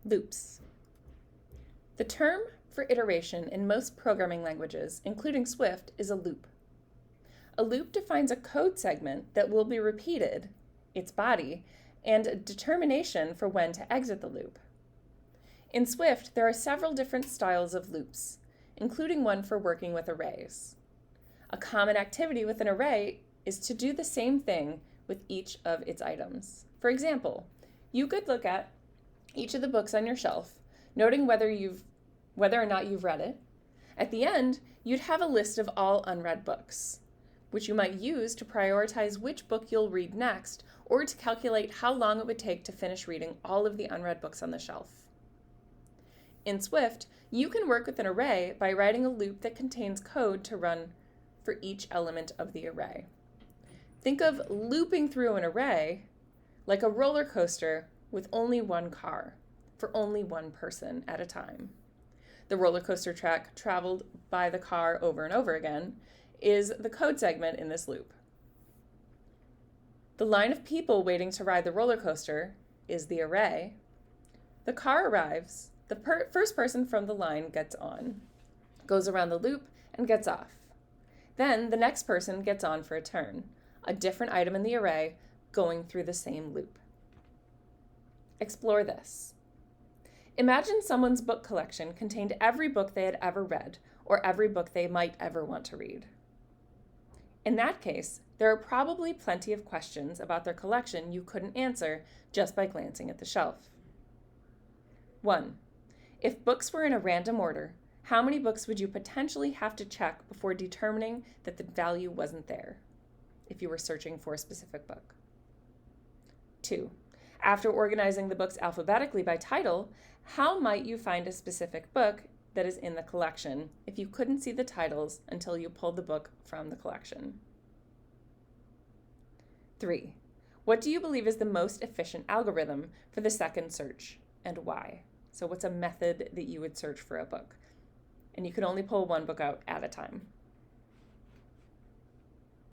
Loops. The term for iteration in most programming languages, including Swift, is a loop. A loop defines a code segment that will be repeated, its body, and a determination for when to exit the loop. In Swift, there are several different styles of loops, including one for working with arrays. A common activity with an array is to do the same thing with each of its items. For example, you could look at each of the books on your shelf, noting whether or not you've read it. At the end, you'd have a list of all unread books, which you might use to prioritize which book you'll read next, or to calculate how long it would take to finish reading all of the unread books on the shelf. In Swift, you can work with an array by writing a loop that contains code to run for each element of the array. Think of looping through an array like a roller coaster with only one car, for only one person at a time. The roller coaster track traveled by the car over and over again is the code segment in this loop. The line of people waiting to ride the roller coaster is the array. The car arrives. The first person from the line gets on, goes around the loop, and gets off. Then the next person gets on for a turn, a different item in the array going through the same loop. Explore this. Imagine someone's book collection contained every book they had ever read, or every book they might ever want to read. In that case, there are probably plenty of questions about their collection you couldn't answer just by glancing at the shelf. 1. If books were in a random order, how many books would you potentially have to check before determining that the value wasn't there, if you were searching for a specific book? 2. After organizing the books alphabetically by title, how might you find a specific book that is in the collection if you couldn't see the titles until you pulled the book from the collection? 3. What do you believe is the most efficient algorithm for the second search, and why? So what's a method that you would search for a book? And you can only pull one book out at a time.